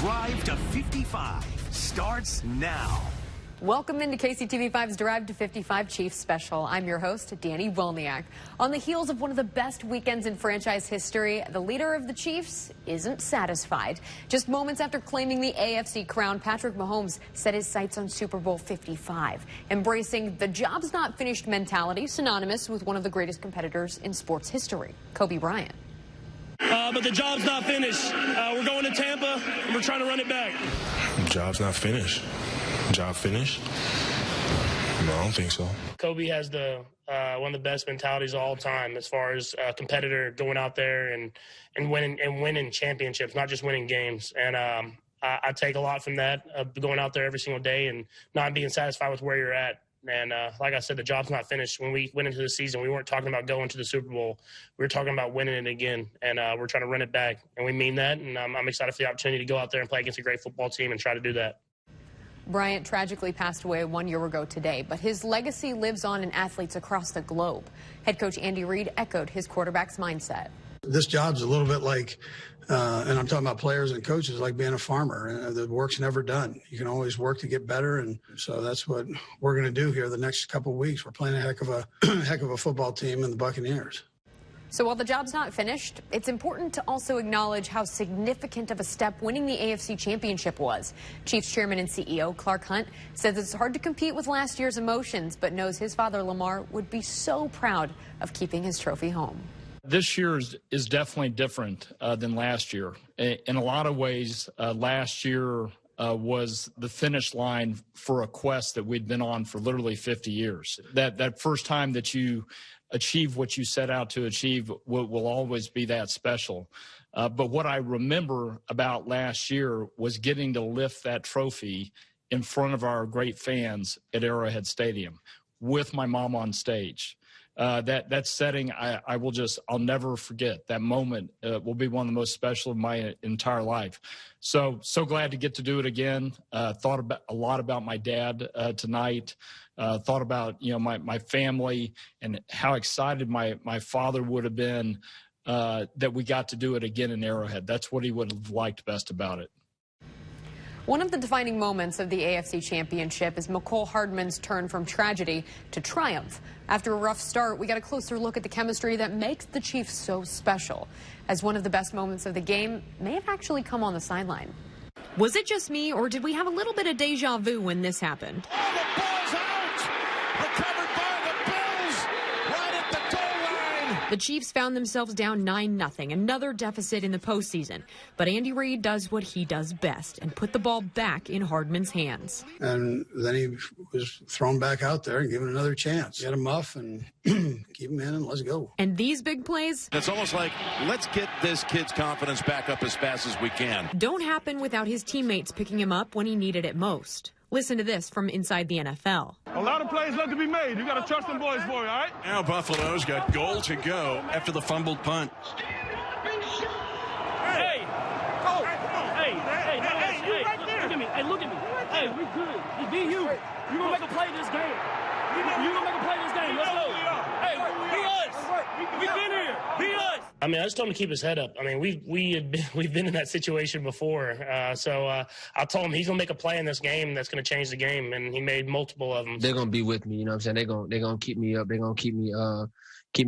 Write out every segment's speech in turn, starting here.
Drive to 55 starts now. Welcome into KCTV5's Drive to 55 Chiefs special. I'm your host, Dani Welniak. On the heels of one of the best weekends in franchise history, the leader of the Chiefs isn't satisfied. Just moments after claiming the AFC crown, Patrick Mahomes set his sights on Super Bowl 55, embracing the job's not finished mentality, synonymous with one of the greatest competitors in sports history, Kobe Bryant. But the job's not finished. We're going to Tampa, and we're trying to run it back. The job's not finished. Job finished? No, I don't think so. Kobe has one of the best mentalities of all time as far as a competitor going out there and winning championships, not just winning games. And I take a lot from that, going out there every single day and not being satisfied with where you're at. And like I said, the job's not finished. When we went into the season, we weren't talking about going to the Super Bowl. We were talking about winning it again, and we're trying to run it back. And we mean that, and I'm excited for the opportunity to go out there and play against a great football team and try to do that. Bryant tragically passed away 1 year ago today, but his legacy lives on in athletes across the globe. Head coach Andy Reid echoed his quarterback's mindset. This job's a little bit like, and I'm talking about players and coaches, like being a farmer. The work's never done. You can always work to get better, and so that's what we're going to do here the next couple of weeks. We're playing a heck of a football team in the Buccaneers. So while the job's not finished, it's important to also acknowledge how significant of a step winning the AFC Championship was. Chiefs Chairman and CEO Clark Hunt says it's hard to compete with last year's emotions, but knows his father Lamar would be so proud of keeping his trophy home. This year is definitely different than last year. In a lot of ways, last year was the finish line for a quest that we'd been on for literally 50 years. That first time that you achieve what you set out to achieve will always be that special. But what I remember about last year was getting to lift that trophy in front of our great fans at Arrowhead Stadium with my mom on stage. That setting, I'll never forget. That moment will be one of the most special of my entire life. So glad to get to do it again. Thought a lot about my dad tonight. Thought about my family and how excited my father would have been that we got to do it again in Arrowhead. That's what he would have liked best about it. One of the defining moments of the AFC Championship is McCole Hardman's turn from tragedy to triumph. After a rough start, we got a closer look at the chemistry that makes the Chiefs so special, as one of the best moments of the game may have actually come on the sideline. Was it just me, or did we have a little bit of deja vu when this happened? Oh, the ball's out! Recovered by the Bills right at the goal line. The Chiefs found themselves down 9-0, another deficit in the postseason. But Andy Reid does what he does best and put the ball back in Hardman's hands. And then he was thrown back out there and given another chance. Get him muff and keep him in and let's go. And these big plays, It's almost like, let's get this kid's confidence back up as fast as we can. don't happen without his teammates picking him up when he needed it most. Listen to this from inside the NFL. A lot of plays left to be made. You got to trust them boys for you, all right? Now Buffalo's got goal to go after the fumbled punt. Hey! Oh! Look at me. Hey, look at me. Hey, we good. Just be you. You're going to make a play this game. You're going to make a play this game. Let's go. Hey, be us. We've been here. Be us. I mean, I just told him to keep his head up. I mean, we've been in that situation before. So I told him he's gonna make a play in this game that's gonna change the game, and he made multiple of them. They're gonna be with me, you know what I'm saying? They're gonna keep me up. They're gonna keep me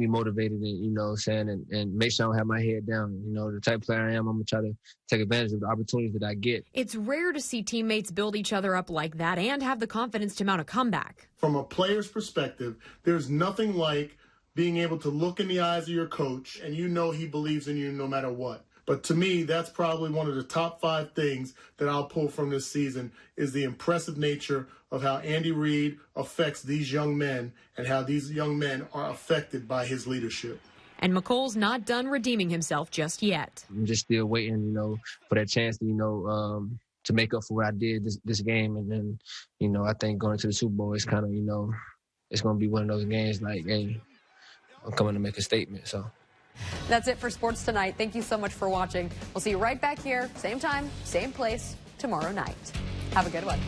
motivated, and you know what I'm saying, and make sure I don't have my head down. You know, the type of player I am, I'm gonna try to take advantage of the opportunities that I get. It's rare to see teammates build each other up like that and have the confidence to mount a comeback. From a player's perspective, there's nothing like being able to look in the eyes of your coach and you know he believes in you no matter what. But to me, that's probably one of the top 5 things that I'll pull from this season is the impressive nature of how Andy Reid affects these young men and how these young men are affected by his leadership. And McColl's not done redeeming himself just yet. I'm just still waiting, you know, for that chance to, to make up for what I did this game. And then, you know, I think going to the Super Bowl is kind of, you know, it's going to be one of those games like, hey, I'm coming to make a statement. So That's it for sports tonight. Thank you so much for watching. We'll see you right back here, same time, same place, tomorrow night. Have a good one.